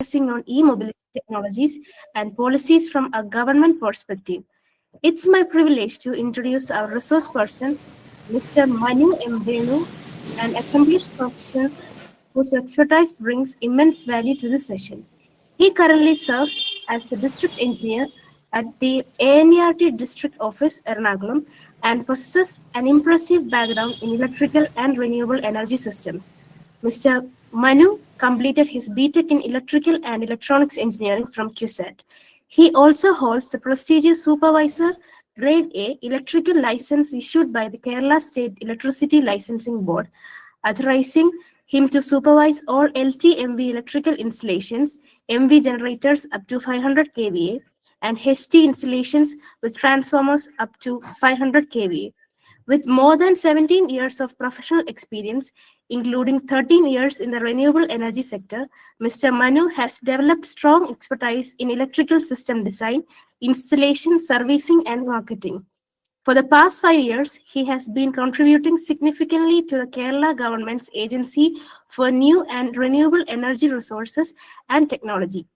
focusing on e-mobility technologies and policies from a government perspective. It's my privilege to introduce our resource person, Mr. Manu M. Venu, an accomplished professional whose expertise brings immense value to the session. He currently serves as the district engineer at the Anert District Office, Ernakulam, and possesses an impressive background in electrical and renewable energy systems. Mr. Manu completed his BTech in Electrical and Electronics Engineering from QSAT. He also holds the prestigious Supervisor Grade A electrical license issued by the Kerala State Electricity Licensing Board, authorizing him to supervise all LT-MV electrical installations, MV generators up to 500 kVA, and HT installations with transformers up to 500 kVA. With more than 17 years of professional experience, including 13 years in the renewable energy sector, Mr. Manu has developed strong expertise in electrical system design, installation, servicing, and marketing. For the past 5 years, he has been contributing significantly to the Kerala government's Agency for New and Renewable Energy Resources and Technology,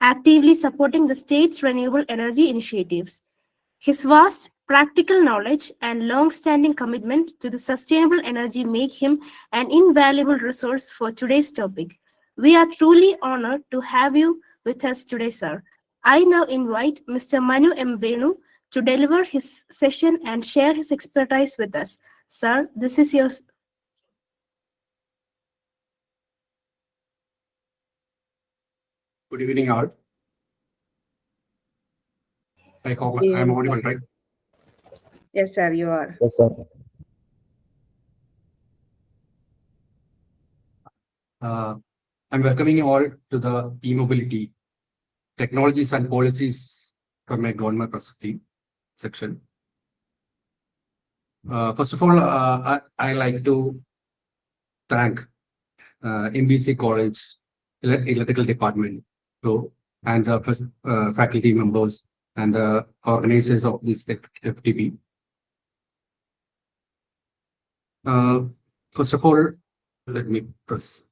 actively supporting the state's renewable energy initiatives. His vast practical knowledge and long-standing commitment to the sustainable energy make him an invaluable resource for today's topic. We are truly honored to have you with us today, sir. I now invite Mr. Manu M. Venu to deliver his session and share his expertise with us. Sir, this is yours. Good evening, all. I hope I am audible, right? Yes, sir, you are. Yes, sir. I'm welcoming you all to the e-mobility technologies and policies from a government perspective section. First of all, I like to thank MBC College Electrical Department and the faculty members and the organizers of this FDP. First of all, let me press.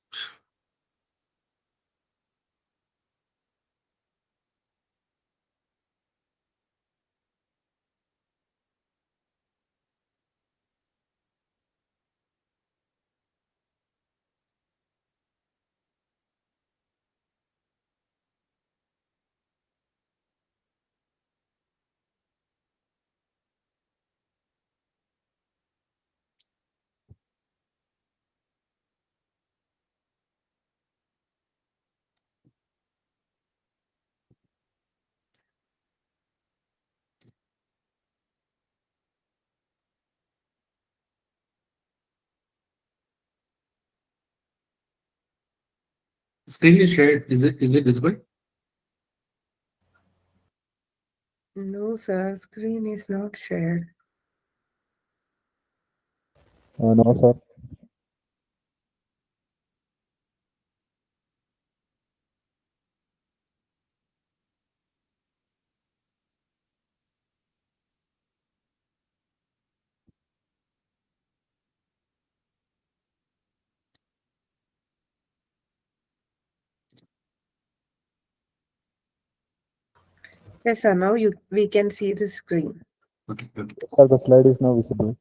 Screen is shared. Is it visible? No, sir, screen is not shared. No, sir. Yes, sir, now we can see the screen. Okay, good. Sir, the slide is now visible.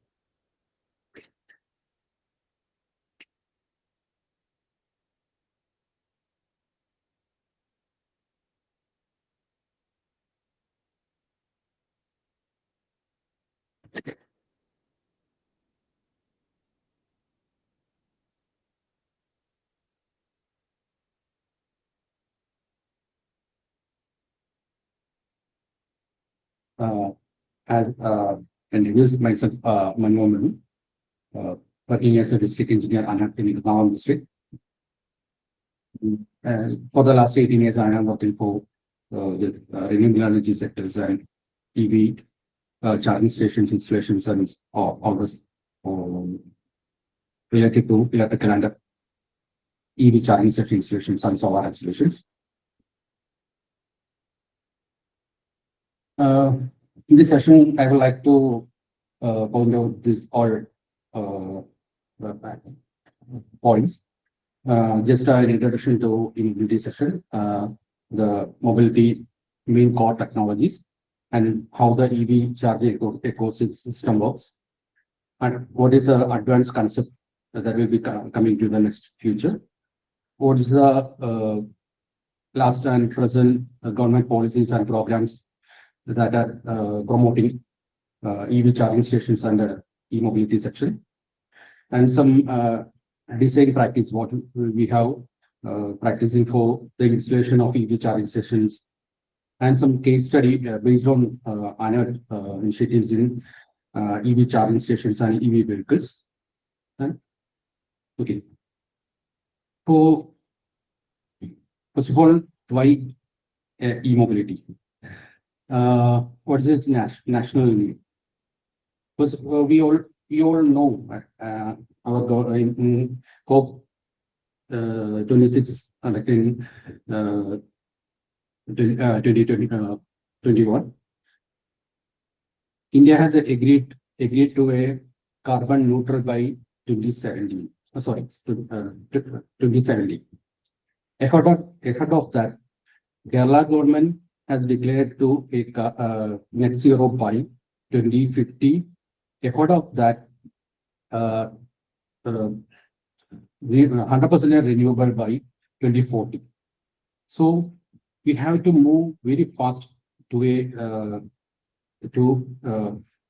As introduce myself, Manu, working as a district engineer Anert in the Manu district. For the last 18 years, I am working for the renewable energy sectors and EV charging stations, installations, and all this related to electrical and EV charging station installations and solar installations. In this session, I would like to point out this all points. Just an introduction to e-mobility section, the mobility main core technologies, and how the EV charging ecosystem works, and what is the advanced concept that will be coming to the next future. What is the last and present government policies and programs that are promoting EV charging stations under e-mobility section, and some design practice what we have practicing for the installation of EV charging stations, and some case study based on Anert initiatives in EV charging stations and EV vehicles. Okay. So first of all, why e-mobility? What is this national need? Because we all know in COP 26 conducted in 2021, India has agreed to a carbon neutral by 2070. 2070. Ahead of that, Kerala government has declared to a net zero by 2050. Ahead of that, 100% renewable by 2040. So we have to move very fast to a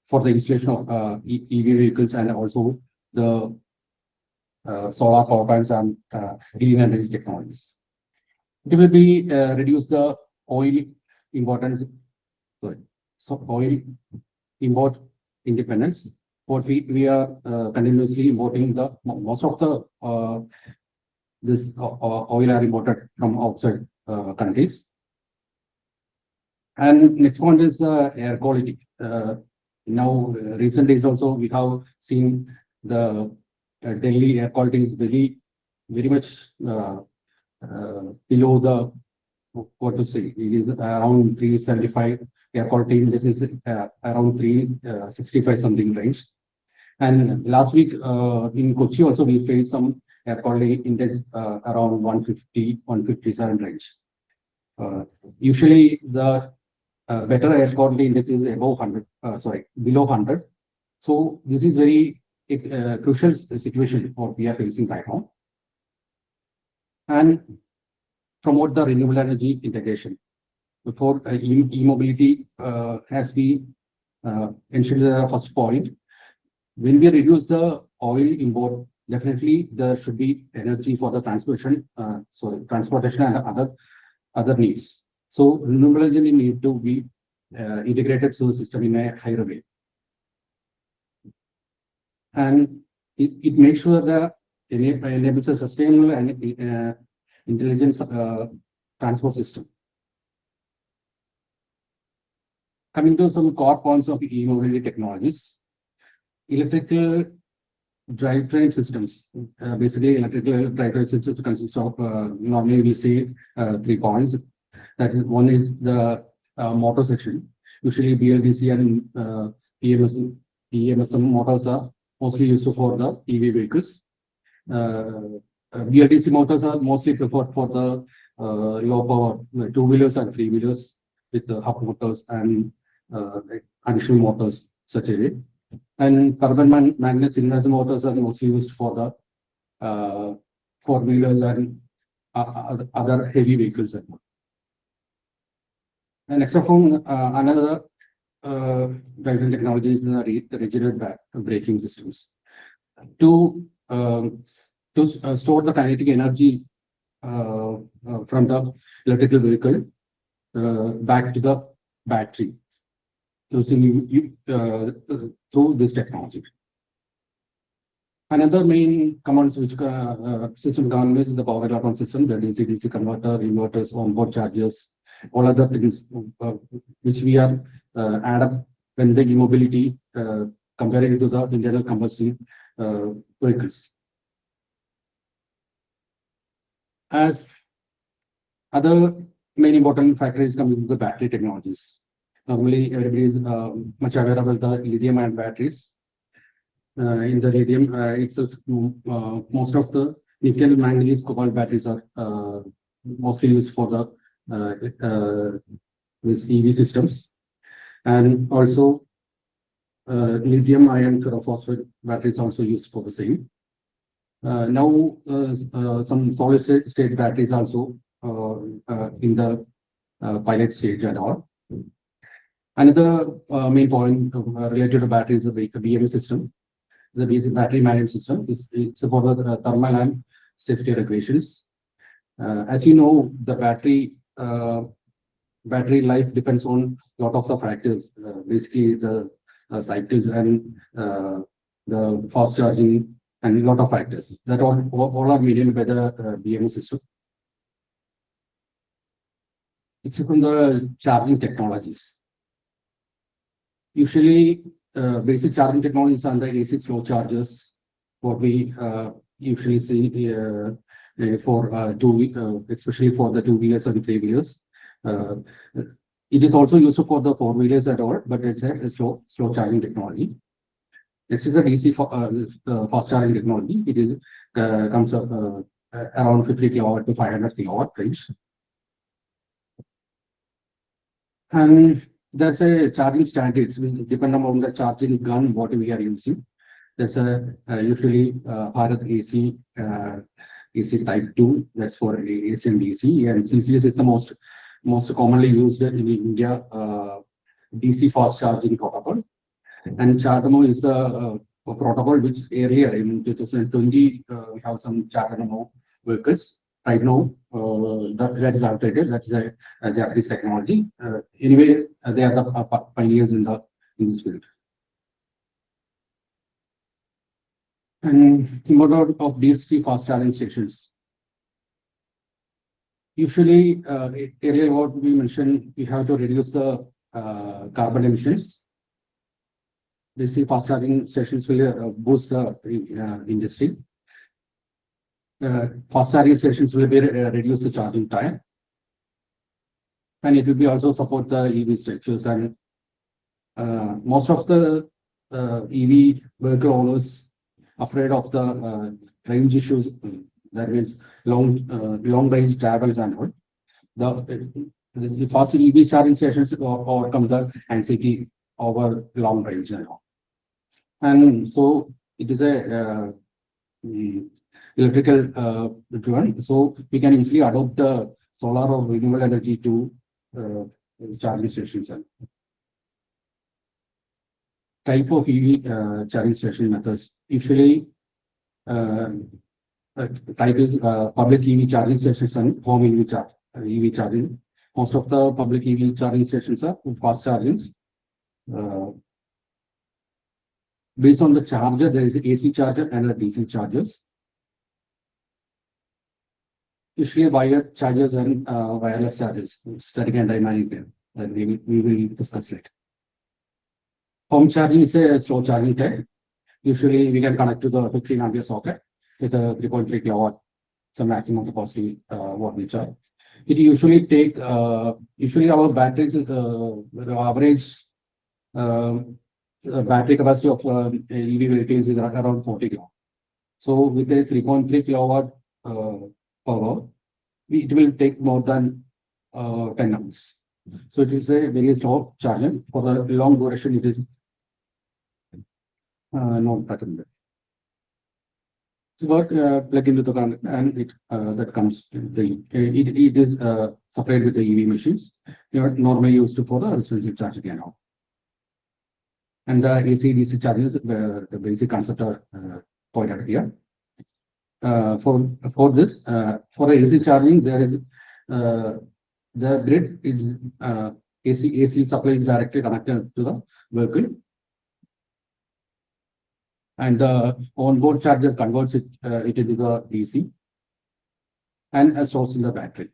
for the installation of EV vehicles, and also the solar power plants and green energy technologies. It will be reduce the oil importance. So oil import independence. What we are continuously importing the most of the this oil are imported from outside countries. And next one is the air quality. Now recent days also we have seen the daily air quality is very much below the what to say, it is around 375. Air quality index is around 365 something range. And last week in Kochi also we faced some air quality index around 150, 157 range. Usually the better air quality index is above 100, below 100. So this is very crucial situation what we are facing right now. And promote the renewable energy integration. Before e-mobility has been ensured the first point. When we reduce the oil import, definitely there should be energy for the transportation and other needs. So renewable energy need to be integrated to the system in a higher way. And it makes sure that enables a sustainable and intelligent transport system. Coming to some core points of e-mobility technologies, electrical drivetrain systems. Basically, electrical drivetrain systems consist of normally we say 3 points. That is, one is the motor section. Usually, BLDC and PMSM motors are mostly used for the EV vehicles. BLDC motors are mostly preferred for the low power 2-wheelers and 3-wheelers with the hub motors and additional motors such as it. And carbon magnet synchronous motors are mostly used for the 4-wheelers and other heavy vehicles. And except from another driving technology is the regenerative braking systems. To store the kinetic energy from the electrical vehicle back to the battery through this technology. Another main commands which system commands is the power electron system, the DC-DC converter, inverters, onboard chargers, all other things which we are add up when the e-mobility comparing to the internal combustion vehicles. As other main important factor is coming to the battery technologies. Normally, everybody is much aware about the lithium-ion batteries. In the lithium itself, most of the nickel, manganese, cobalt batteries are mostly used for the this EV systems, and also lithium ion ferrophosphate batteries also used for the same. Now, some solid state batteries also in the pilot stage and all. Another main point related to batteries is the BMS system. The basic battery management system is it's for the thermal and safety regulations. As you know, the battery life depends on a lot of the factors. Basically, the cycles and the fast charging and a lot of factors that all are maintained by the BMS system. It's from the charging technologies. Usually, basic charging technologies are the AC slow chargers. What we usually see for especially for the 2-wheelers and 3-wheelers. It is also used for the 4-wheelers at all, but it's a slow charging technology. This is the DC fast charging technology. It is comes up around 50 kilowatt to 500 kilowatt range. And there's a charging standards depending on the charging gun what we are using. There's a usually Bharat AC type 2. That's for AC and DC, and CCS is the most commonly used in India DC fast charging protocol. And CHAdeMO is the protocol which earlier in 2020 we have some CHAdeMO vehicles. Right now, that is outdated. That is a Japanese technology. Anyway, they are the pioneers in this field. And mode of DHT fast charging stations. Usually, earlier what we mentioned, we have to reduce the carbon emissions. DC fast charging stations will boost the industry. Fast charging stations will be reduce the charging time, and it will be also support the EV structures. And most of the EV vehicle owners afraid of the range issues. That means long range travels and all. The fast EV charging stations overcome the anxiety over long range and all. And so it is a electrical driven, so we can easily adopt the solar or renewable energy to charging stations. And type of EV charging station methods. Usually, type is public EV charging stations and home EV charging. Most of the public EV charging stations are fast chargings. Based on the charger, there is AC charger and a DC chargers. Usually wired chargers and wireless chargers, static and dynamic, that we will discuss later. Home charging is a slow charging type. Usually we can connect to the 15 ampere socket with a 3.3 kilowatt, some maximum capacity what we charge. It usually take usually our batteries the average battery capacity of EV vehicles is around 40 kilowatt. So with a 3.3 kilowatt power, it will take more than 10 hours. So it is a very slow charging. For the long duration, it is not recommended. So what plug into the current, and it that comes it is separated with the EV machines. They are normally used for the residential charging and all. And the AC DC chargers, the basic concept are pointed here. For this, for AC charging, there is the grid is AC supply is directly connected to the vehicle, and the onboard charger converts it into the DC and stores in the battery.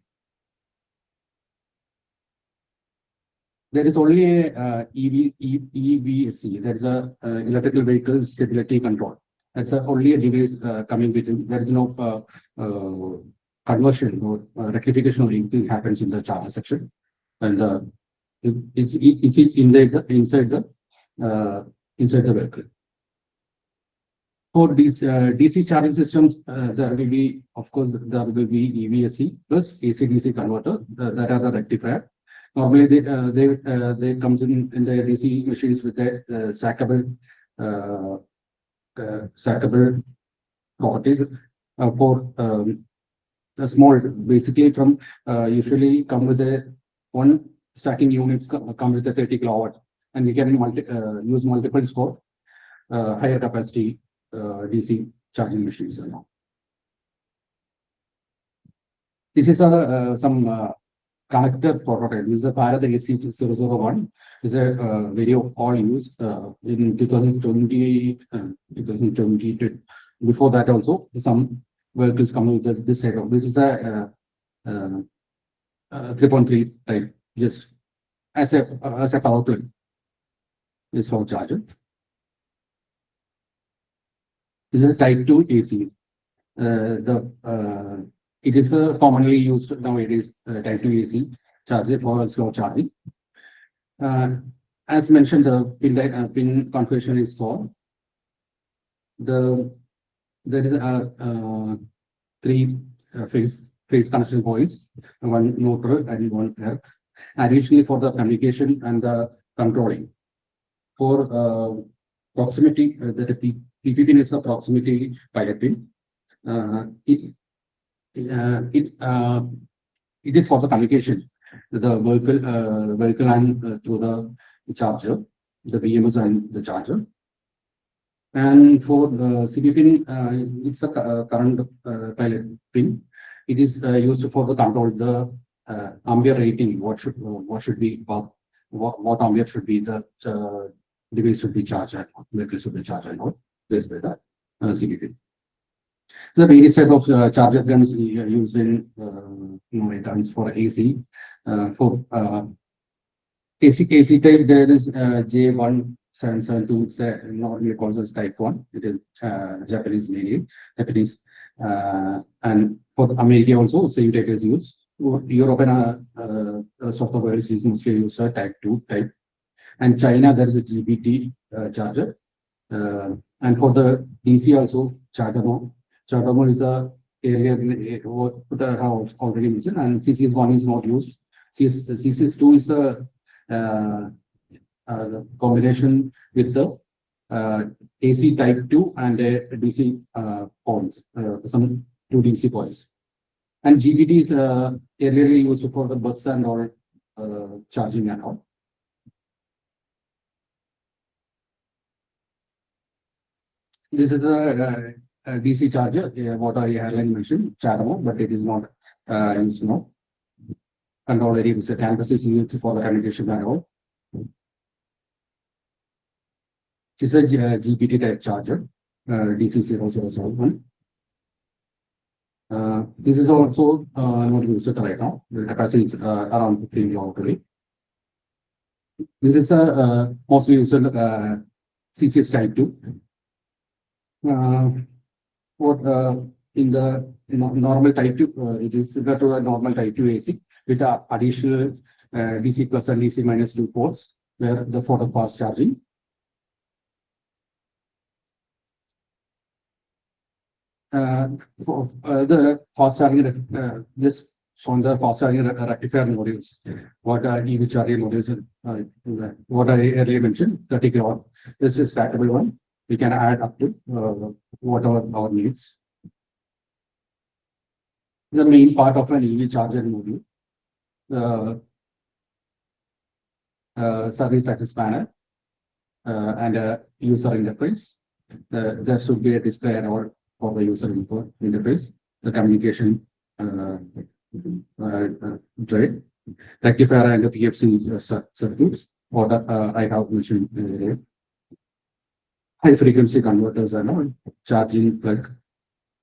There is only a EVSC. There is a electrical vehicle stability control. That's only a device coming within. There is no conversion or rectification or anything happens in the charger section, and it's inside the vehicle. For these DC charging systems, there will be, of course, there will be EVSE plus AC/DC converter that are the rectifier. Normally, they comes in the DC machines with a uh, stackable properties for a small, basically from usually come with a one stacking units come with a 30 kilowatt, and we can use multiples for higher capacity DC charging machines. This is some connector prototype. This is a Bharat AC001. This is a video all used in 2020, 2020. Before that also, some vehicles coming with this setup. This is a 3.3 type, just as a power plug. This for charger. This is type 2 AC. It is commonly used nowadays type 2 AC charger for slow charging. As mentioned, the pin configuration is for there is three phase connection points, one neutral and one earth. Additionally, for the communication and the controlling. For proximity, the PP pin is the proximity pilot pin. It is for the communication, the vehicle and through the charger, the BMS and the charger. And for the CP pin, it's a current pilot pin. It is used for the control the ampere rating. What should be what ampere should be the device should be charged at, vehicle should be charged at, based by that CP pin. The various type of charger guns used in guns for AC. For AC type, there is J1772. It's normally calls as type 1. It is Japanese mainly. Japanese. And for America also, same type is used. Europe and rest of the world is mostly used type 2 type. And China, there is a GBT charger. And for the DC also, Chartamo is the area what I have already mentioned, and CCS1 is not used. CCS2 is the combination with the AC type 2 and DC points, some 2 DC points. And GBT is earlier used for the bus and all charging and all. This is the DC charger, what I had mentioned, Charamo, but it is not used now. And already this campus is used for the communication and all. This is a GPT type charger, DC001. This is also not used right now. The capacity is around 15 kilowatt today. This is a mostly used CCS type 2. What in the normal type 2, it is similar to a normal type 2 AC with additional DC plus and DC minus 2 ports where the for the fast charging. For the fast charging, just shown the fast charging rectifier modules. What are EV charging modules? What I earlier mentioned, 30 kilowatt. This is stackable one. We can add up to whatever our needs. The main part of an EV charger module, service access panel, and a user interface. There should be a display and all for the user interface, the communication tray, rectifier and the PFC circuits, what I have mentioned earlier. High frequency converters and all, charging plug,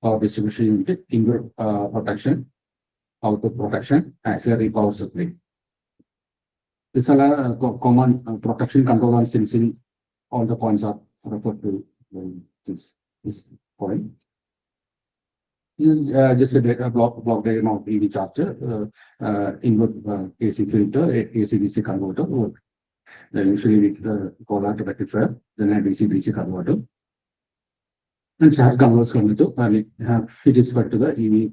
power distribution unit, input protection, output protection, auxiliary power supply. This is a common protection, control and sensing. All the points are referred to this point. This is just a block diagram of EV charger, input AC filter, AC DC converter. Usually we call that rectifier, then a DC DC converter. and charge converts from to it is fed to the EV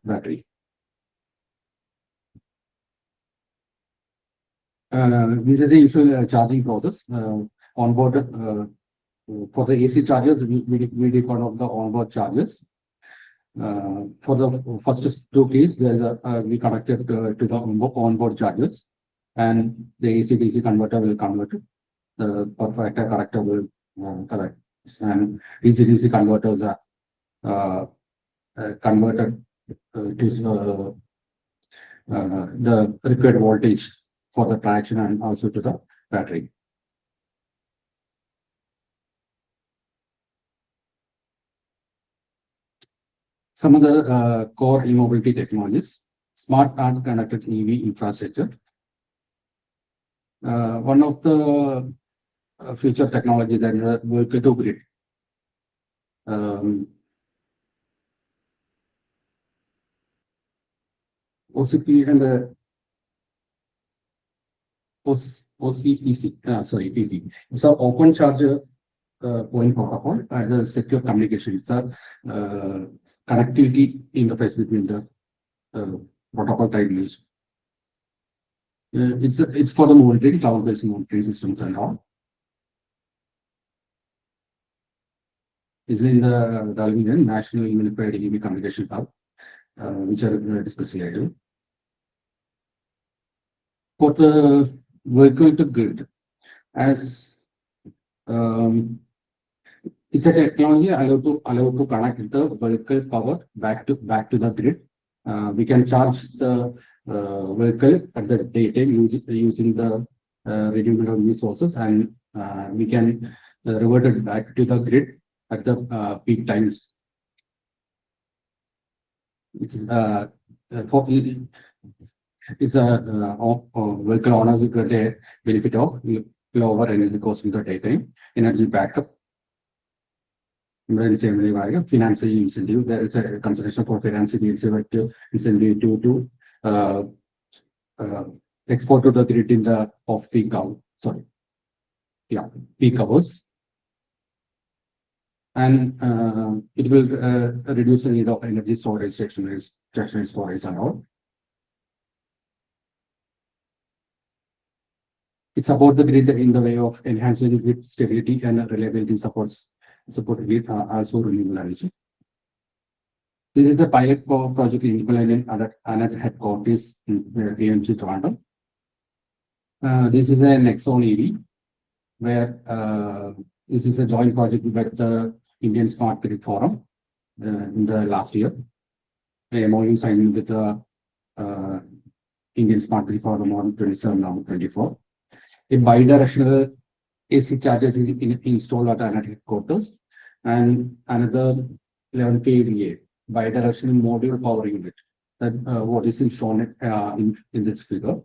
battery. This is the usual charging process. Onboard for the AC chargers, we did one of the onboard chargers. For the first two keys, there's a we connected to the onboard chargers, and the AC DC converter will convert it. The perfector corrector will correct, and DC DC converters are converted to the required voltage for the traction and also to the battery. Some other core e-mobility technologies, smart and connected EV infrastructure. One of the future technology that is a vehicle to grid. OCP and the OCPC, sorry, PP. It's an open charger point protocol as a secure communication. It's a connectivity interface between the protocol type used. It's for the monitoring, cloud-based monitoring systems and all. Is in the Dalwinian National Unified EV Communication Hub, which are discussed later. For the vehicle to grid, as it's a technology allowed to connect the vehicle power back to the grid. We can charge the vehicle at the daytime using the renewable resources, and we can revert it back to the grid at the peak times. It's a vehicle owners get a benefit of lower energy cost in the daytime, energy backup. Financial incentive. There is a consideration for financial incentive to export to the grid in the off-peak hour. Sorry, yeah, peak hours, and it will reduce the need of energy storage, stationary storage, and all. It's about the grid in the way of enhancing grid stability and reliability supports grid, also renewable energy. This is the pilot project implemented at Anert headquarters in AMC Toronto. This is a Nexon EV, where this is a joint project with the Indian Smart Grid Forum in the last year. A MOU signed with the Indian Smart Grid Forum on 27 November 24. A bidirectional AC chargers installed at Anert headquarters, and another 11 kVA bidirectional module power unit. That what is shown in this figure.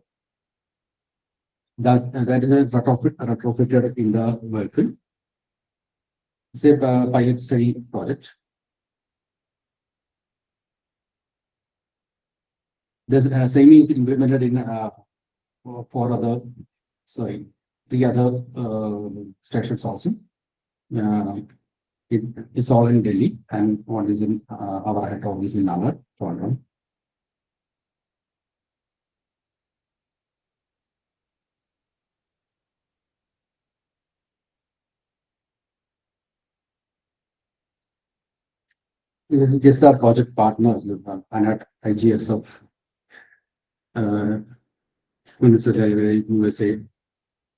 That is a retrofitted in the vehicle. It's a pilot study project. This same is implemented in three other stations also. It's all in Delhi, and one is in our head office in Anert, Toronto. This is just our project partner, Anert IGSF, USA.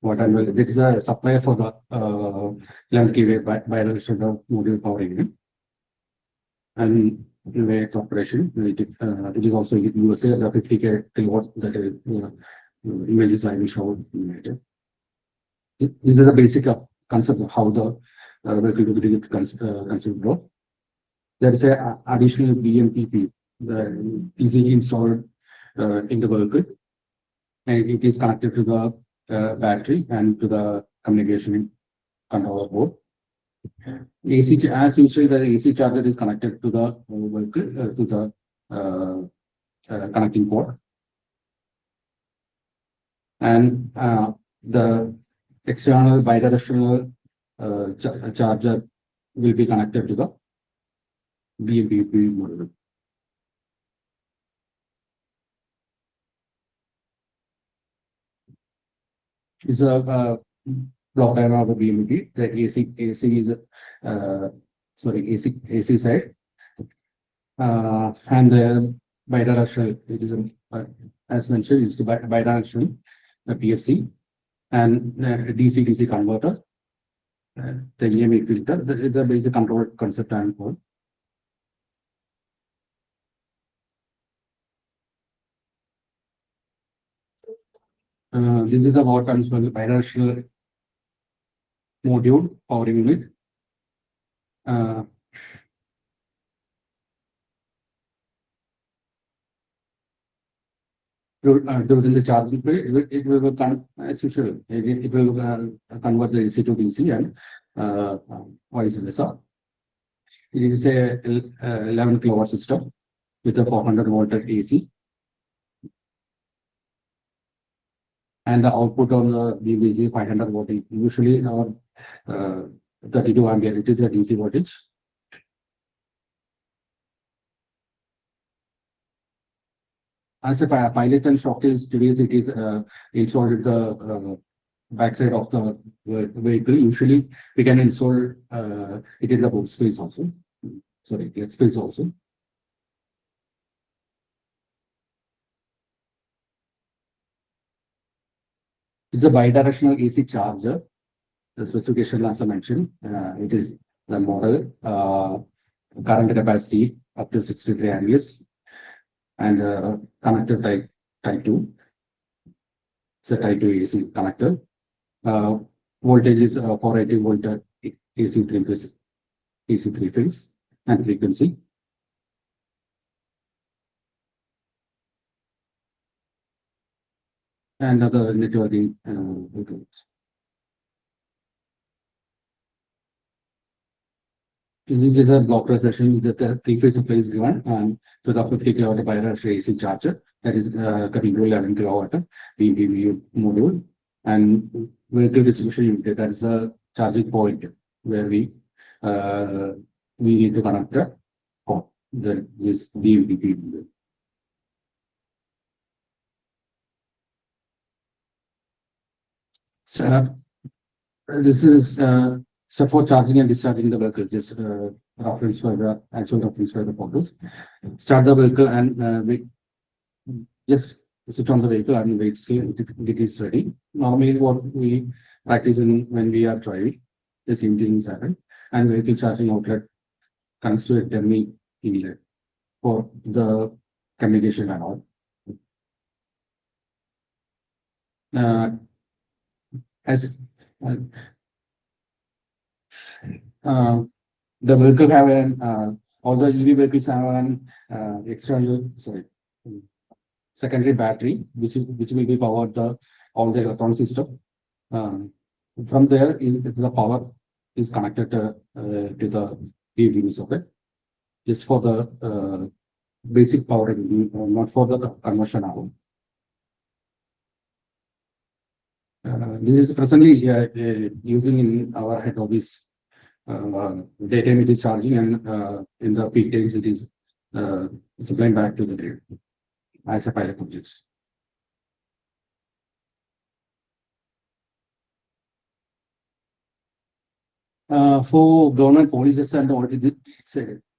What I'm doing, this is a supplier for the 11 kVA bidirectional module power unit, and in corporation, it is also in USA, the 50 kilowatt that images I will show later. This is a basic concept of how the vehicle to grid concept goes. There is a additional BMPP easily installed in the vehicle, and it is connected to the battery and to the communication controller board. AC, as usually, the AC charger is connected to the vehicle to the connecting port, and the external bidirectional charger will be connected to the BMPP module. Is a block diagram of the BMP. The AC is AC side, and the bidirectional, it is as mentioned, is the bidirectional PFC and DC converter. The EMA filter. It's a basic control concept and code. This is the what comes from the bidirectional module power unit. During the charging period, it will as usual. It will convert the AC to DC and vice versa. It is a 11 kilowatt system with a 400 volt AC. And the output on the BBG 500 volt. Usually our 32 ampere, it is a DC voltage. As a pilot and showcase device, it is installed at the backside of the vehicle. Usually we can install it in the boot space also. Sorry, leg space also. It's a bidirectional AC charger. The specification, as I mentioned, it is the model, current capacity up to 63 amperes, and connector type 2. It's a type 2 AC connector. Voltage is 480 volt AC three phase and frequency. And other networking tools. This is a block regression with the three-phase supply is given and to the 50 kilowatt bidirectional AC charger that is coming to 11 kilowatt BBU module, and vehicle distribution unit, that is the charging point where we need to connect this BMPP. So this is so for charging and discharging the vehicle, just reference for the actual reference for the photos. Start the vehicle and we just switch on the vehicle and wait till it is ready. Normally, what we practice when we are driving, the same thing is happen, and vehicle charging outlet connects to a dummy inlet for the communication and all. As the vehicle have an all the EV vehicles have an external secondary battery which will be powered all the electron system. From there is the power is connected to the EV socket, just for the basic power, not for the conversion hour. This is presently using in our head office. Daytime it is charging, and in the peak days it is supplying back to the grid as a pilot project. For government policies and all, it's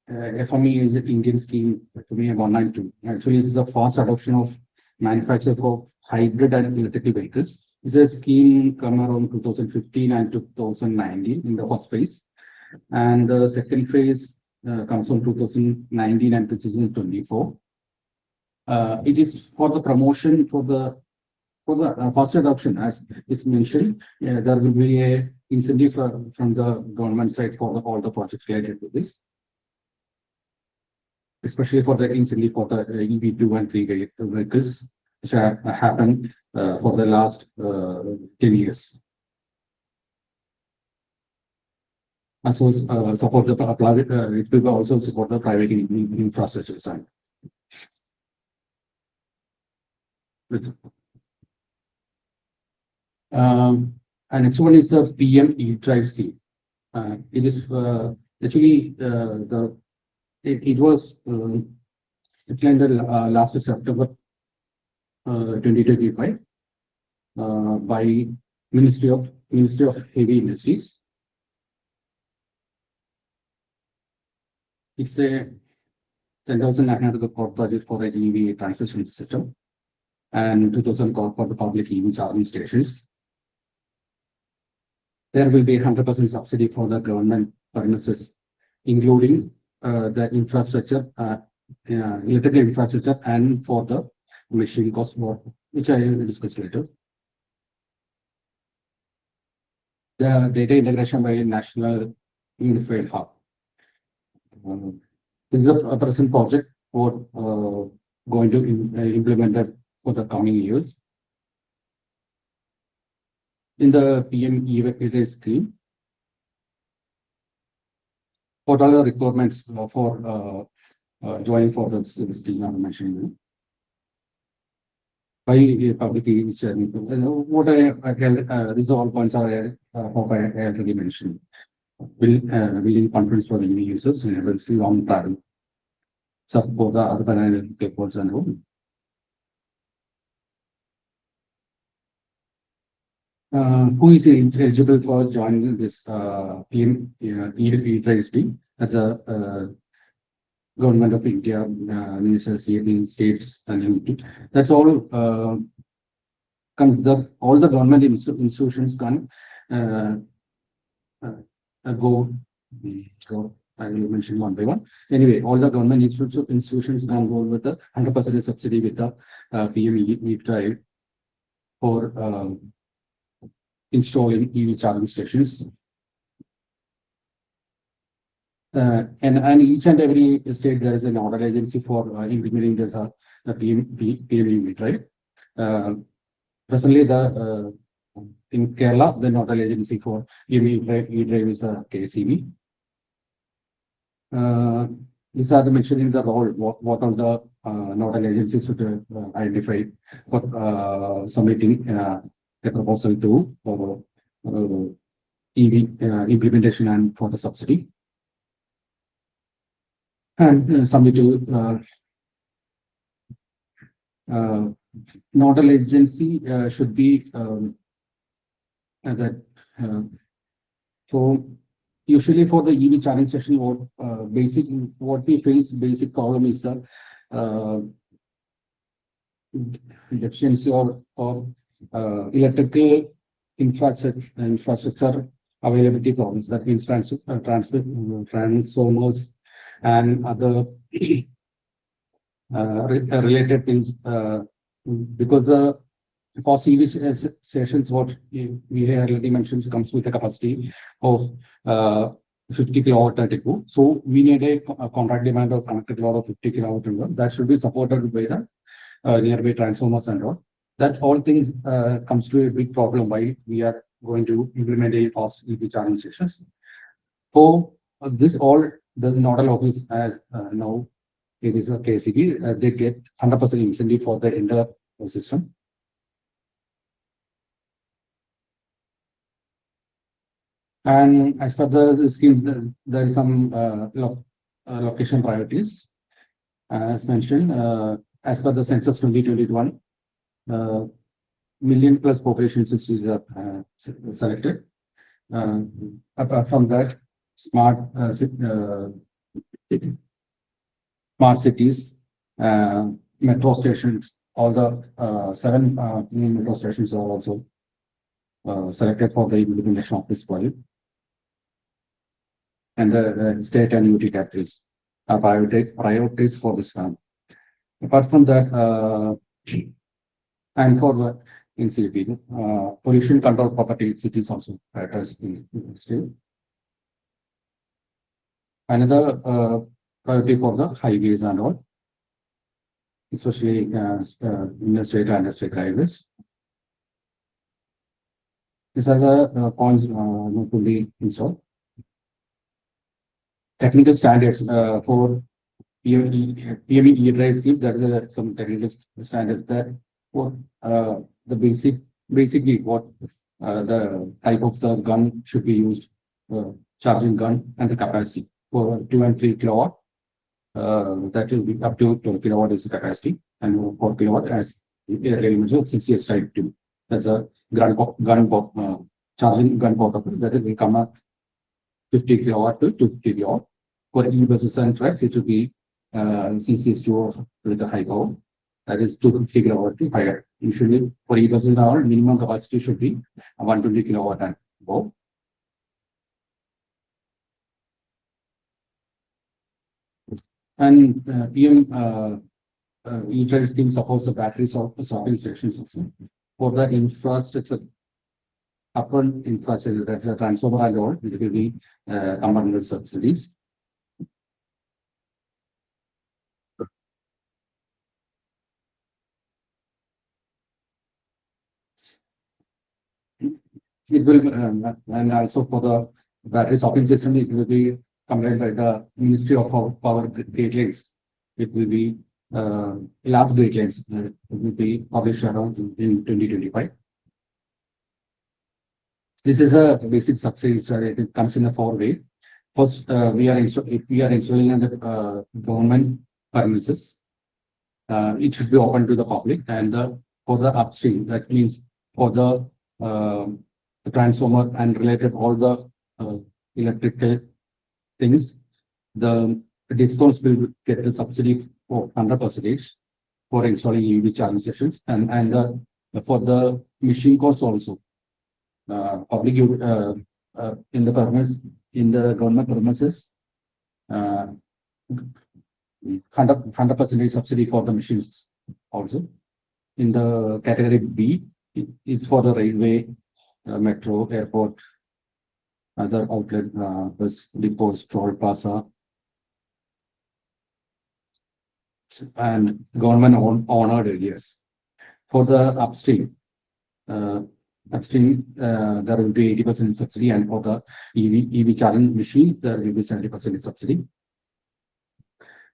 FME is an Indian scheme, FME 192. Actually, it's the fast adoption of manufacture for hybrid and electric vehicles. It's a scheme come around 2015 and 2019 in the first phase, and the second phase comes from 2019 and 2024. It is for the promotion for the fast adoption, as is mentioned. There will be a incentive from the government side for all the projects related to this, especially for the incentive for the EV2 and 3 vehicles, which have happened for the last 10 years. As well as support the private, it will also support the private infrastructure design. And next one is the PM E-Drive scheme. It is Actually, it was declined last September 2025 by Ministry of Heavy Industries. It's a 10,900 crore project for an EV transition system and 2,000 crore for the public EV charging stations. There will be 100% subsidy for the government premises, including the infrastructure, electrical infrastructure, and for the machine cost, which I will discuss later. The data integration by National Unified Hub. This is a present project for going to implement it for the coming years. In the PM e scheme, what are the requirements for joining for the scheme I'm mentioning? By public EV sharing. What these all points are hope I already mentioned. Building confidence for EV users enables long travel. Support the urban and peoples and all. Who is eligible for joining this PM e-drive scheme? As a government of India, ministers, states, and everything. That's all. All the government institutions can go. I will mention one by one. Anyway, all the government institutions can go with the 100% subsidy with the PM e-drive for installing EV charging stations. And each and every state there is a nodal agency for implementing this PM e-drive. Presently, in Kerala, the nodal agency for PM e-drive is KCB. These are mentioning the role. What are the nodal agencies to identify for submitting a proposal to for EV implementation and for the subsidy. And submit to nodal agency should be that. So usually for the EV charging station, what we face basic problem is the deficiency or electrical infrastructure availability problems. That means transformers and other related things, because the fast EV stations, what we already mentioned, comes with a capacity of 50 kilowatt at a go. So we need a contract demand of connected load of 50 kilowatt that should be supported by the nearby transformers and all. That all things comes to a big problem why we are going to implement a fast EV charging stations. For this all, the nodal office as now it is a KCB, they get 100% incentive for the entire system. And as per the scheme, there is some location priorities. As mentioned, as per the census 2021, million plus population cities are selected. Apart from that, smart cities, metro stations, all the 7 new metro stations are also selected for the implementation of this project. And the state and UT capitals are priorities for this one. Apart from that, and for the NCP, pollution control property cities also prioritized in the state. Another priority for the highways and all, especially interstate and interstate highways. These are the points to be installed. Technical standards for PME e-drive scheme. There is some technical standards that for the basically what the type of the gun should be used charging gun, and the capacity for 2 and 3 kilowatt. That will be up to 12 kilowatt is the capacity, and 4 kilowatt as earlier mentioned CCS type 2. That's a charging gun portable that will come up 50 kilowatt to 250 kilowatt. For e-buses and trucks, it will be CCS2 with the high power. That is 250 kilowatt to higher. Usually for e-buses now, minimum capacity should be 120 kilowatt and above. And PM e-drive scheme supports the battery swapping stations also. For the infrastructure, upfront infrastructure, that's a transformer and all, it will be combined subsidies. It will, and also for the battery swapping system, it will be combined by the Ministry of Power guidelines. It will be last guidelines. It will be published around in 2025. This is a basic subsidy. So it comes in a 4 way. First, if we are installing under government premises, it should be open to the public, and for the upstream, that means for the transformer and related all the electrical things, the discounts will get the subsidy for 100% for installing EV charging stations, and for the machine costs also. Public in the government premises, 100% subsidy for the machines also. In the category B, it's for the railway, metro, airport, other outlet, bus depots, toll plaza, and government honored areas. For the upstream, there will be 80% subsidy, and for the EV charging machine, there will be 70% subsidy.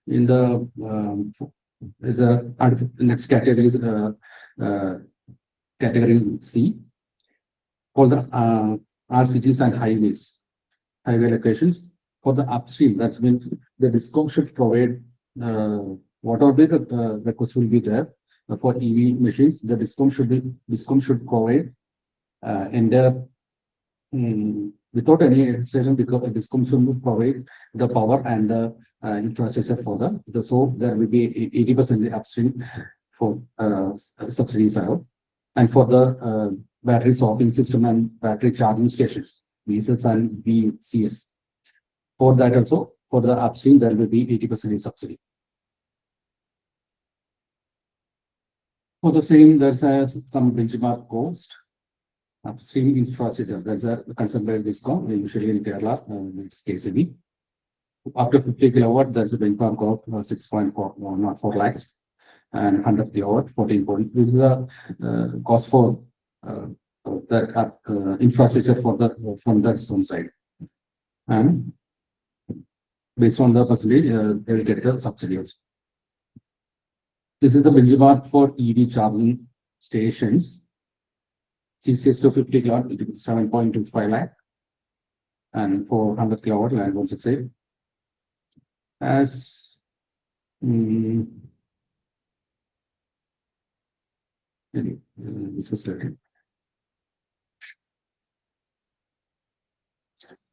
In the next category is category C. For the RCTs and highway locations, for the upstream, that means the discount should provide whatever the request will be there for EV machines. The discount should provide without any extension, because the discount should provide the power and the infrastructure for so there will be 80% upstream for subsidies are. And for the battery swapping system and battery charging stations, VSS and VCS, for that also, for the upstream, there will be 80% subsidy. For the same, there's some benchmark cost. Upstream infrastructure, there's a consumer discount, usually in Kerala, it's KCB. Up to 50 kilowatt, there's a benchmark of 6.4 lakhs, and 100 kilowatt, 14 point. This is a cost for the infrastructure for the from the stone side, and based on the percentage, they will get the subsidy also. This is the benchmark for EV charging stations. CCS to 50 kilowatt, 7.25 lakh, and for 100 kilowatt, and 168. As this is related.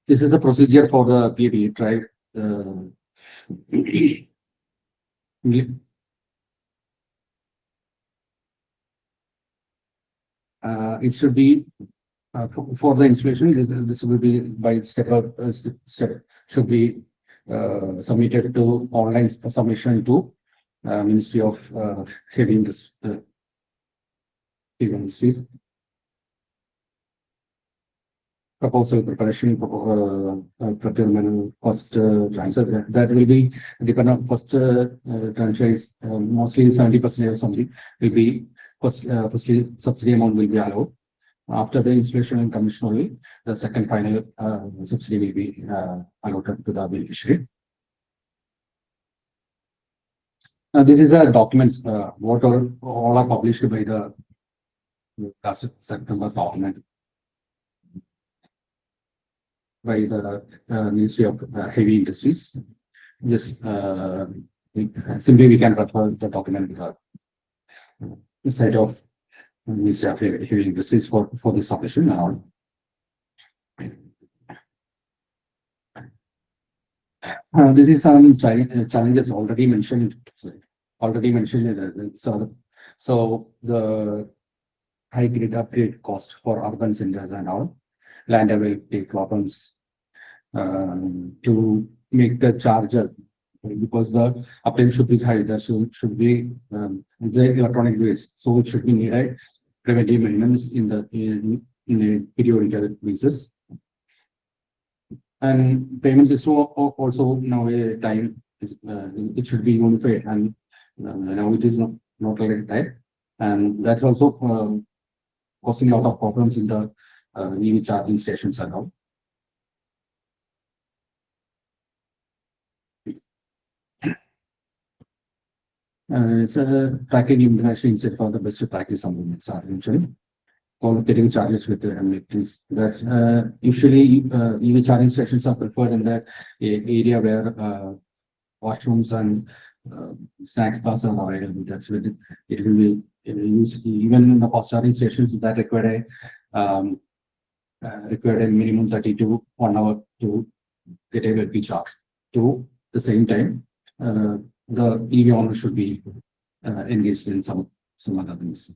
This is the procedure for the PV drive. It should be for the installation. This will be by step should be submitted to online submission to Ministry of Heavy Industries. Proposal preparation, procurement, cost transfer. That will be depend on first transfer is mostly 70% or something will be firstly subsidy amount will be allowed. After the installation and commission only, the second final subsidy will be allotted to the beneficiary. This is a documents, what all are published by the last September document. by the Ministry of Heavy Industries. Just simply we can refer the document side of Ministry of Heavy Industries for this submission now. This is some challenges already mentioned. So the high grid upgrade cost for urban centers and all land availability problems to make the charger, because the uptime should be high. There should be the electronic waste, so it should be needed preventive maintenance in a periodical basis. And payments is also now a time it should be unified, and now it is not like that, and that's also causing a lot of problems in the EV charging stations and all. It's a tracking international instead for the best practice on the charging. Getting charges with the amenities. That's usually EV charging stations are preferred in that area where washrooms and snacks bars are available. That's when it will be used. Even in the fast charging stations that require a minimum 30 to 1 hour to get a LP charge. To the same time, the EV owner should be engaged in some other things.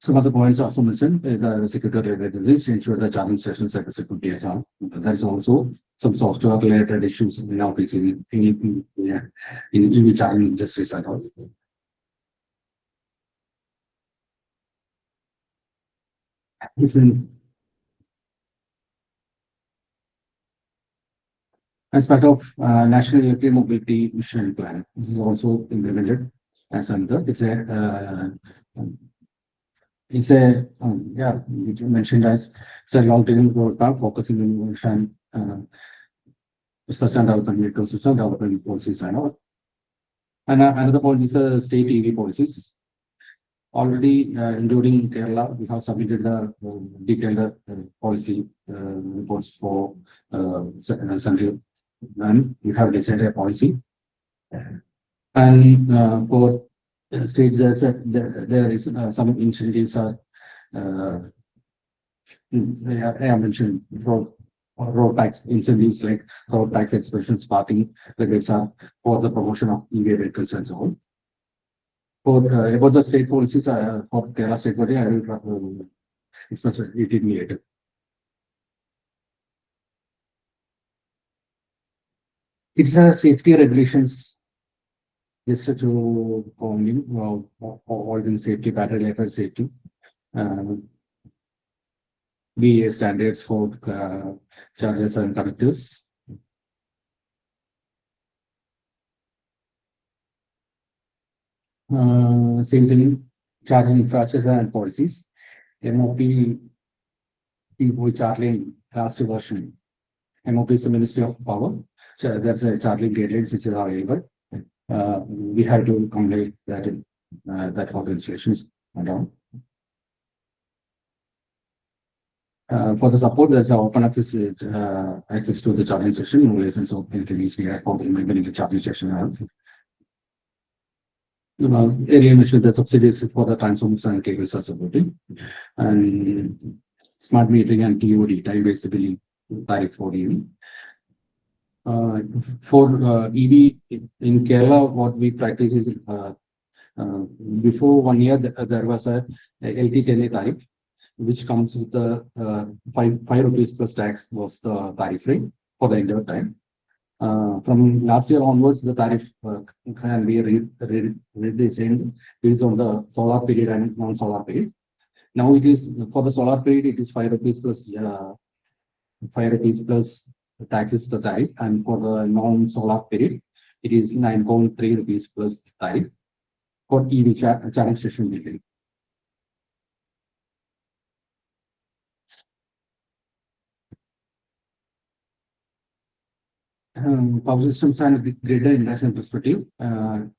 Some other points also mentioned, the security regulations ensure the charging stations at the security as well. There is also some software related issues now facing in EV charging industries and all. As part of National Electric Mobility Mission Plan, this is also implemented as under yeah, you mentioned as long-term roadmap focusing on innovation, research and development, ecosystem development policies and all. And another point is state EV policies. Already, including Kerala, we have submitted the detailed policy reports for central, and we have decided a policy. And for states, there is some incentives are I have mentioned road tax incentives like road tax expressions, parking rebates are for the promotion of EV vehicles and so on. For about the state policies for Kerala state body, I will express it later. It's a safety regulations just to avoid in safety, battery life and safety. BA standards for chargers and connectors. Same thing, charging infrastructure and policies. MOP charging last version. MOP is the Ministry of Power. So that's a charging guidelines which is available. We have to comply that in that for the installations and all. For the support, there's an open access to the charging station. No license of entities here for the charging station. Area mentioned the subsidies for the transformers and cables are supporting, and smart metering and TOD, time-based billing tariff for EV. For EV in Kerala, what we practice is before 1 year there was a LT10A tariff, which comes with the 5 rupees plus tax was the tariff rate for the entire time. From last year onwards, the tariff can be redesigned based on the solar period and non-solar period. Now it is for the solar period, it is 5 rupees plus 5 rupees plus tax is the tariff, and for the non-solar period, it is 9.3 rupees plus tariff for EV charging station billing. Power systems and the greater international perspective,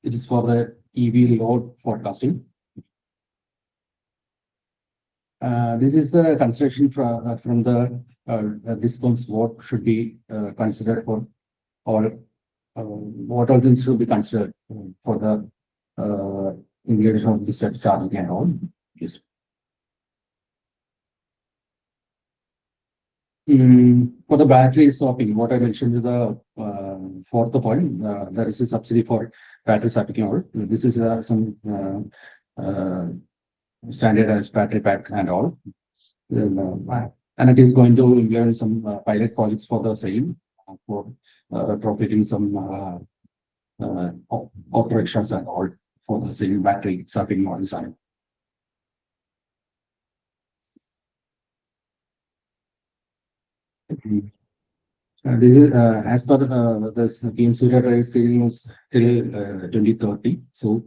it is for the EV load forecasting. This is the consideration from the discounts, what should be considered for, or what all things should be considered for the implementation of this charging and all. Yes. For the battery swapping, what I mentioned is the fourth point. There is a subsidy for battery swapping. All this is some standardized battery pack and all. And it is going to implement some pilot projects for the same for providing some operations and all for the same battery swapping models. This is as per the PM Surya Drive schedule was till 2030. So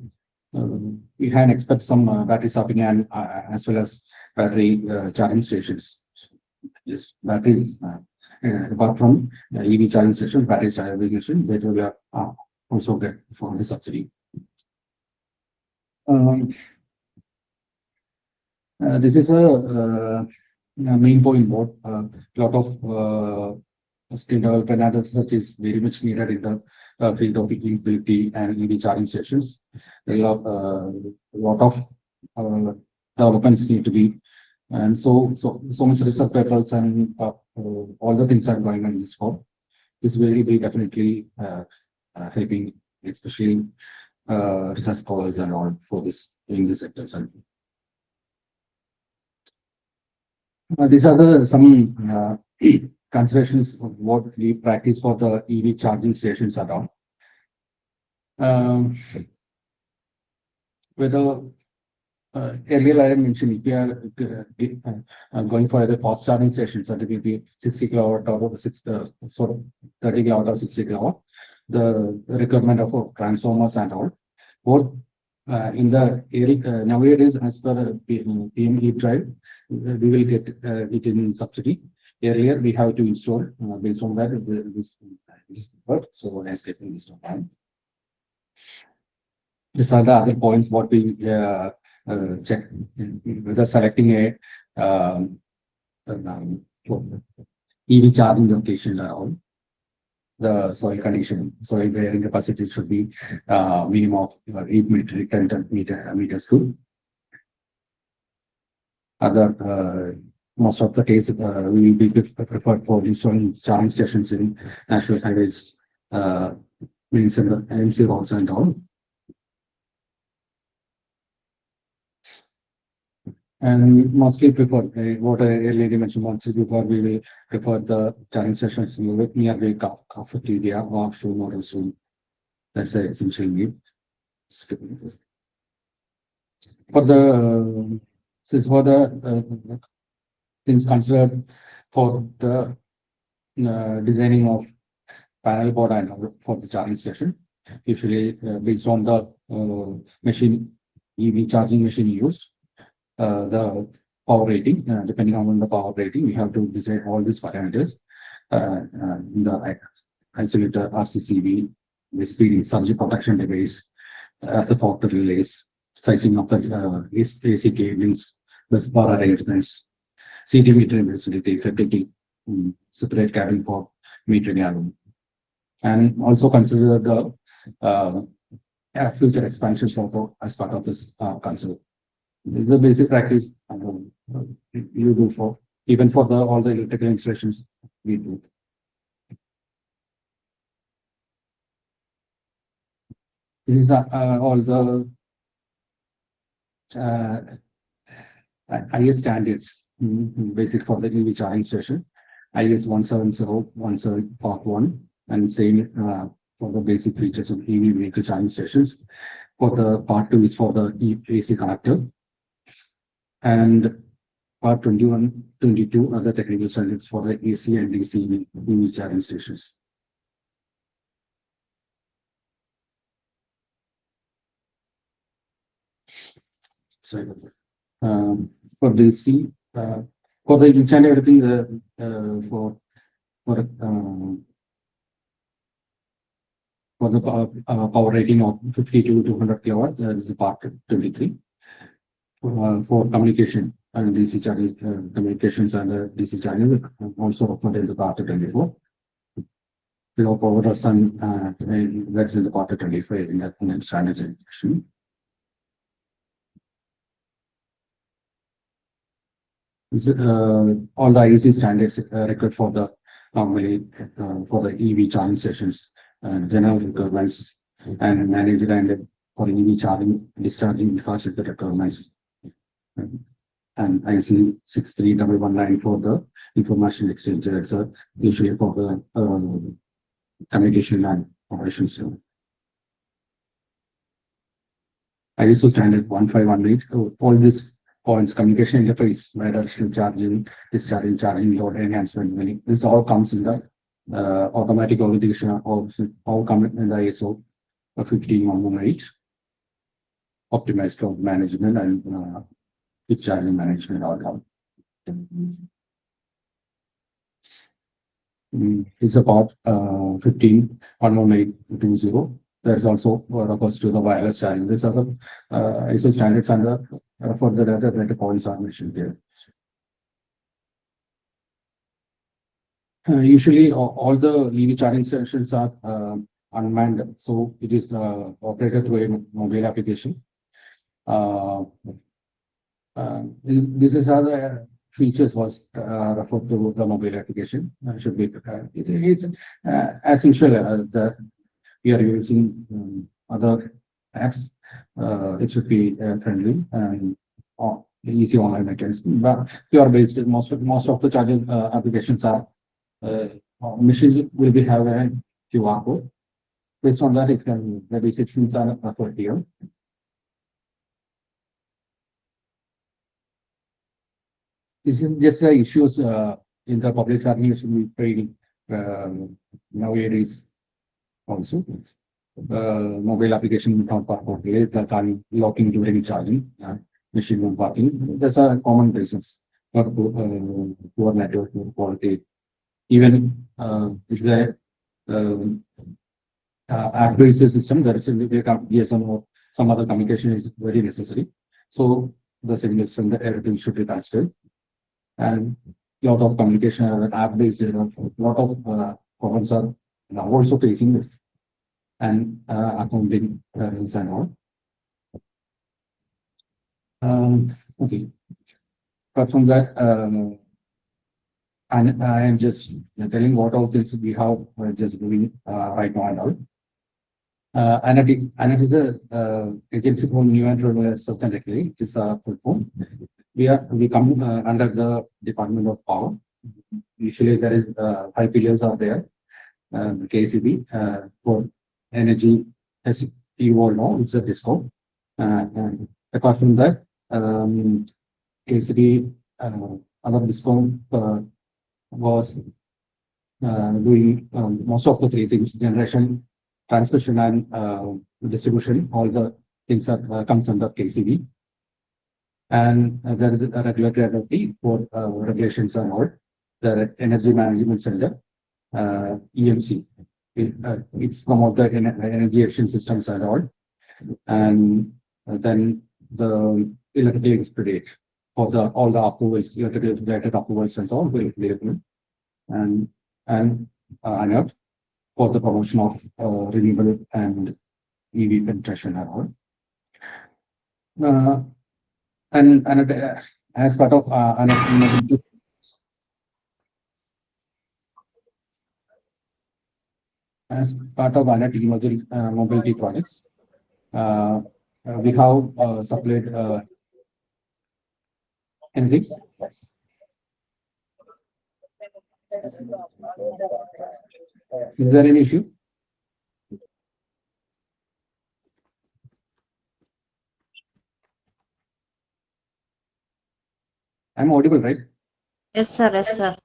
we can expect some battery swapping and as well as battery charging stations. Yes, batteries. Apart from EV charging station, battery charging station, that will also get for the subsidy. This is a main point. What lot of skill development and research is very much needed in the field of e-mobility and EV charging stations. There are a lot of developments need to be, and so much research papers and all the things are going on in this form. This will be definitely helping, especially research scholars and all for this in this sector. These are the some considerations of what we practice for the EV charging stations around. Whether earlier I mentioned if we are going for the fast charging stations, that will be 60 kilowatt or 30 kilowatt or 60 kilowatt. The requirement of transformers and all. Both in the area nowadays, as per PM drive, we will get it in subsidy. Earlier, we have to install based on that this work. So let's get this done. These are the other points what we check whether selecting a EV charging location or all. The soil condition, soil bearing capacity should be minimum of 8 metric ton meters cube. Other most of the cases we will be preferred for installing charging stations in national highways, means in the MC roads and all. And mostly prefer what I earlier mentioned. Once before we will prefer the charging stations near the cafeteria or showroom or soon. That's the essential need. For the this is for the things considered for the designing of panel board and for the charging station. Usually based on the machine EV charging machine used. The power rating, depending on the power rating, we have to design all these parameters. The isolator, RCCB, the speed, subject protection device, the power relays, sizing of the AC cables, the power arrangements, CD metering facility, separate cabin for metering alone. And also consider the future expansions also as part of this concept. The basic practice you do for even for all the electrical installations we do. This is all the IS standards basic for the EV charging station. IS 17017 part 1 and same for the basic features of EV vehicle charging stations. For the part 2 is for the AC connector. And part 21, 22 are the technical standards for the AC and DC EV charging stations. So, for DC, for the each and everything for the power rating of 50 to 200 kilowatt, that is part 23. For communication, and DC charging communications and DC charging also offered in the part 24. Below power the sun that's in the part 25 in that standards education. All the IEC standards required for the normally for the EV charging sessions, general requirements and managed and for EV charging discharging infrastructure requirements. And IEC 63119 for the information exchange. That's usually for the communication and operations. ISO standard 1518. All these points, communication interface, directional charging, discharging, charging, load enhancement. This all comes in the automatic validation of all come in the ISO 15118. Optimized load management and peak charging management outcome. It's about 15.1820. There's also refers to the wireless charging. These are the ISO standards and the for the data points are mentioned here. Usually, all the EV charging stations are unmanned, so it is operated through a mobile application. This is how the features was referred to the mobile application. Should be it's as usual we are using other apps. It should be friendly and easy online mechanism. But QR based, most of the charges applications are machines will be have a QR code. Based on that, it can the basic things are referred here. This is just the issues in the public charging should be very nowadays also. Mobile application not properly, that are locking during charging, machine room parking. Those are common reasons for poor network quality. Even if the app-based system, there is a GSM or some other communication is very necessary. So the signals from the everything should be transferred. And lot of communication app-based, lot of problems are now also facing this and accounting and all. Okay. Apart from that, and I am just telling what all things we have just doing right now and all. Anert is a agency for new and renewable substance technology. It is a full form. We come under the Department of Power. Usually there is 5 pillars are there. KCB for energy, as you all know, it's a DISCO. And apart from that, KCB, other DISCO was doing most of the 3 things: generation, transmission, and distribution. All the things are comes under KCB. And there is a regulatory authority for regulations and all. The Energy Management Center, EMC. It's promote the energy efficient systems and all. And then the electricity expedite for the all the approvals, electricity related approvals and all will be available. And Anert for the promotion of renewable and EV penetration and all. And as part of Anert, as part of Anert emerging mobility projects, we have supplied anything. Is there any issue? I'm audible, right? Yes, sir. Yes, sir.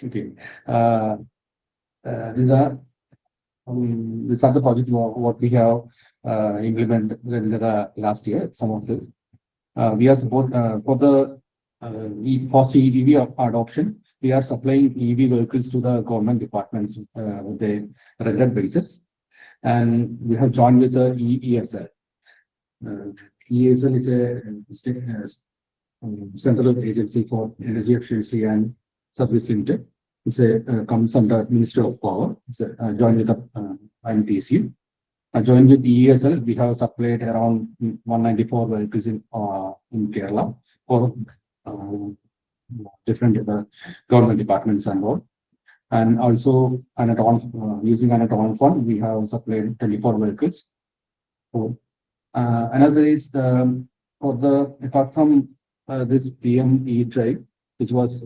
Okay. These are the projects what we have implemented in the last year. Some of this we are support for the fast EV adoption. We are supplying EV vehicles to the government departments with a regular basis, and we have joined with the EESL. ESL is a central agency for energy efficiency and service limited. It's comes under Ministry of Power. It's joined with the IMTC. Joined with ESL, we have supplied around 194 vehicles in Kerala for different government departments and all. And also, using an Anert fund, we have supplied 24 vehicles. So, another is apart from this PME drive, which was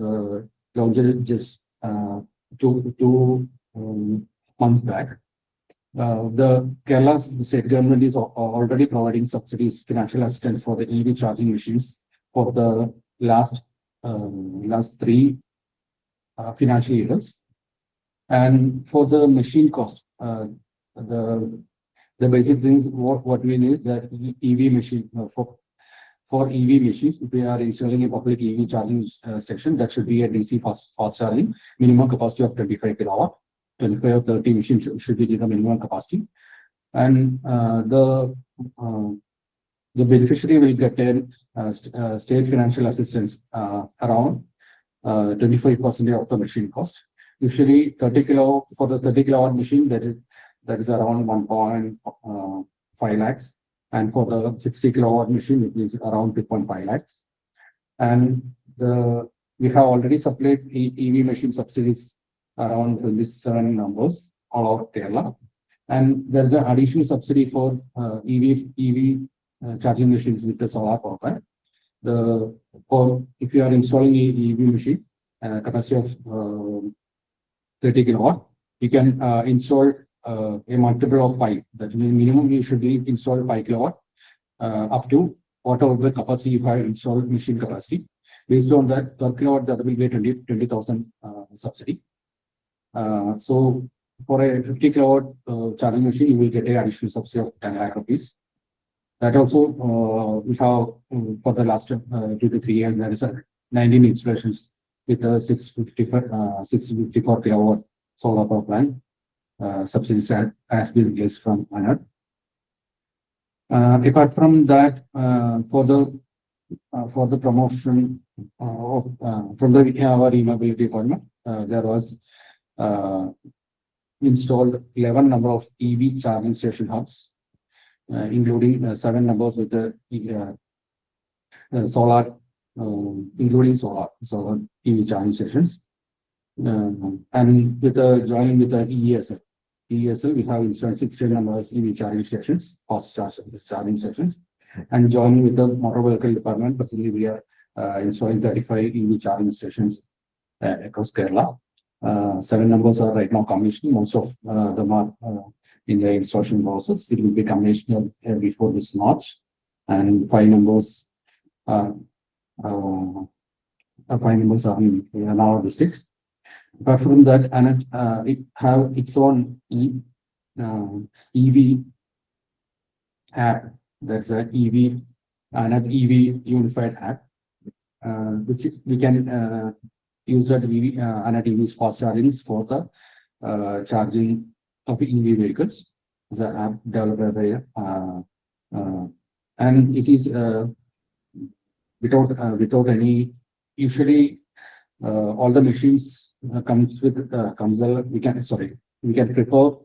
launched just two months back. The Kerala state government is already providing subsidies, financial assistance for the EV charging machines for the last 3 financial years. And for the machine cost, the basic things what we need is that EV machine for EV machines, if we are installing a public EV charging station, that should be a DC fast charging, minimum capacity of 25 kilowatt. 25 or 30 machines should be the minimum capacity, and the beneficiary will get a state financial assistance around 25% of the machine cost. Usually 30 kilowatt for the 30 kilowatt machine, that is around 1.5 lakhs, and for the 60 kilowatt machine, it is around 2.5 lakhs. And we have already supplied EV machine subsidies around 27 numbers all over Kerala, and there is an additional subsidy for EV charging machines with the solar power plant. If you are installing a EV machine capacity of 30 kilowatt, you can install a multiple of 5. That means minimum you should be installed 5 kilowatt up to whatever the capacity you have installed machine capacity. Based on that, per kilowatt, that will be 20,000 subsidy. So for a 50 kilowatt charging machine, you will get an additional subsidy of 10 lakh rupees. That also we have for the last 2 to 3 years, there is 19 installations with a 654 kilowatt solar power plant. Subsidies has been released from Anert. Apart from that, for the promotion from our e-mobility department, there was installed 11 number of EV charging station hubs, including 7 numbers with the solar, including solar EV charging stations, and with joining with the ESL, we have installed 16 numbers EV charging stations, fast charging stations, and joining with the motor vehicle department. Personally, we are installing 35 EV charging stations across Kerala. 7 numbers are right now commissioned. Most of them are in the installation process. It will be commissioned before this March, and 5 numbers are in our district. Apart from that, Anert it have its own EV app. That's a Anert EV unified app, which we can use that Anert EV fast chargings for the charging of EV vehicles. The app developed there, and it is without any. Usually, all the machines comes with we can prefer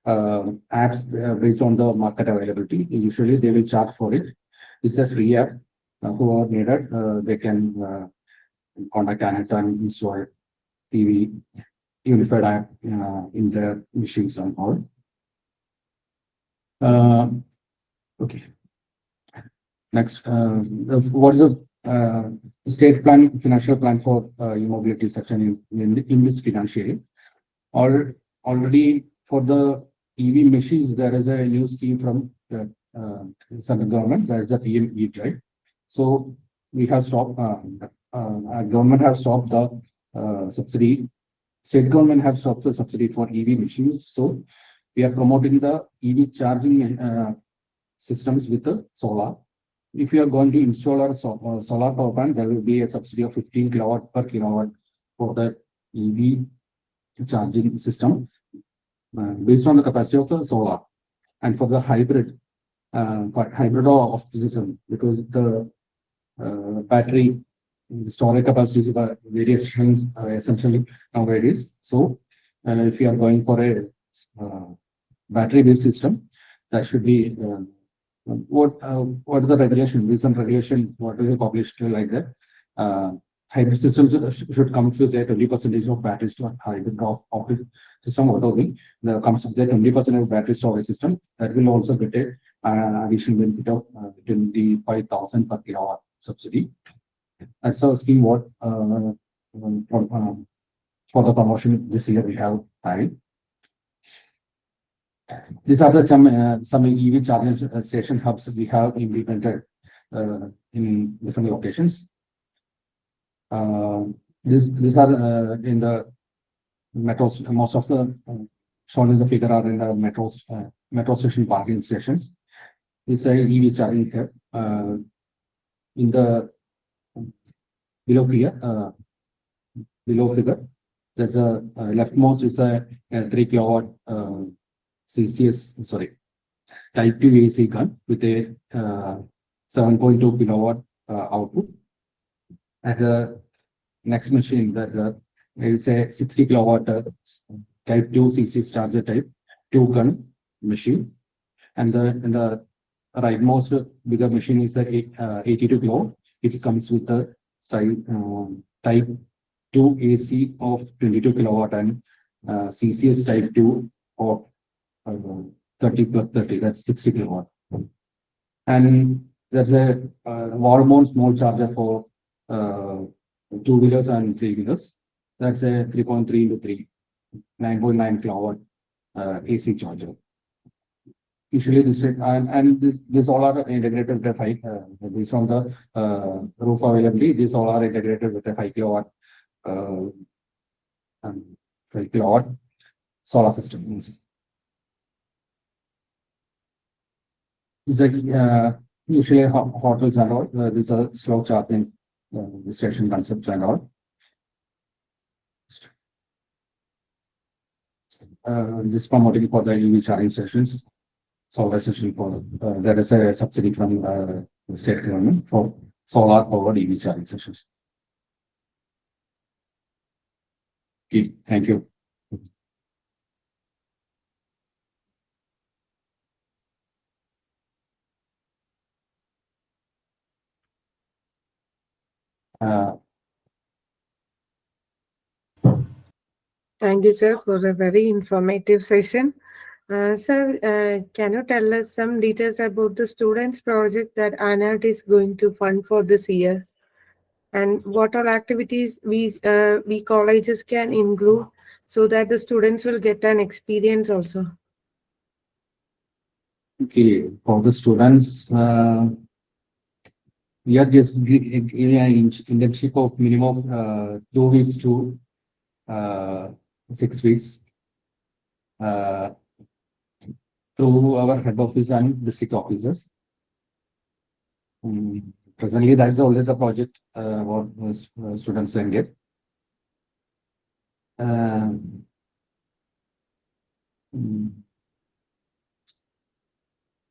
apps based on the market availability. Usually, they will charge for it. It's a free app. Who are needed, they can contact Anert and install EV unified app in their machines and all. Okay. Next, what is the state plan, financial plan for e-mobility section in this financial year? Already for the EV machines, there is a new scheme from the central government. There is a Peermade drive. So we have stopped. Government have stopped the subsidy. State government have stopped the subsidy for EV machines. So we are promoting the EV charging systems with the solar. If you are going to install a solar power plant, there will be a subsidy of 15 kilowatt per kilowatt for the EV charging system based on the capacity of the solar. And for the hybrid, hybrid of system, because the battery storage capacity is very essentially nowadays. So if you are going for a battery based system, that should be what are the regulation, recent regulation, what is published like that. Hybrid systems should come with a 20% of battery storage, hybrid of system, whatever the comes with a 20% of battery storage system, that will also get a additional benefit of 25,000 per kilowatt subsidy. That's a scheme what for the promotion this year we have had. These are the some EV charging station hubs we have implemented in different locations. These are in the metros. Most of the shown in the figure are in the metro station parking stations. This is a EV charging here. In the below here, below figure, there's a leftmost. It's a 3 kilowatt CCS, sorry, type 2 AC gun with a 7.2 kilowatt output. And the next machine that is a 60 kilowatt type 2 CCS charger type 2 gun machine. And the rightmost bigger machine is the 82 kilowatt. It comes with the side type 2 AC of 22 kilowatt and CCS type 2 of 30 plus 30, that's 60 kilowatt. And there's a wall mount small charger for 2-wheelers and 3-wheelers. That's a 3.3 into 3, 9.9 kilowatt AC charger. Usually this this all are integrated with a 5. Based on the roof availability, these all are integrated with a 5 kilowatt 5 kilowatt solar system. It's like usually hotels and all. These are slow charging station concepts and all. This promoting for the EV charging stations. Solar station for there is a subsidy from the state government for solar powered EV charging stations. Okay, thank you. Thank you, sir, for a very informative session. Sir, can you tell us some details about the students project that Anert is going to fund for this year? And what all activities we colleges can include so that the students will get an experience also? Okay, for the students, we are just giving an internship of minimum 2 weeks to 6 weeks through our head office and district offices. Presently, that is only the project what students can get.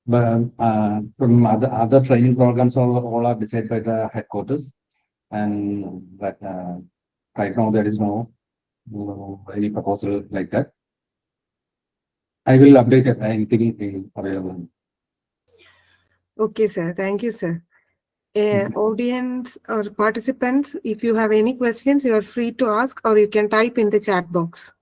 But from other training programs, all are decided by the headquarters, and but right now there is no any proposal like that. I will update if anything is available. Okay, sir. Thank you, sir. Audience or participants, if you have any questions, you are free to ask or you can type in the chat box.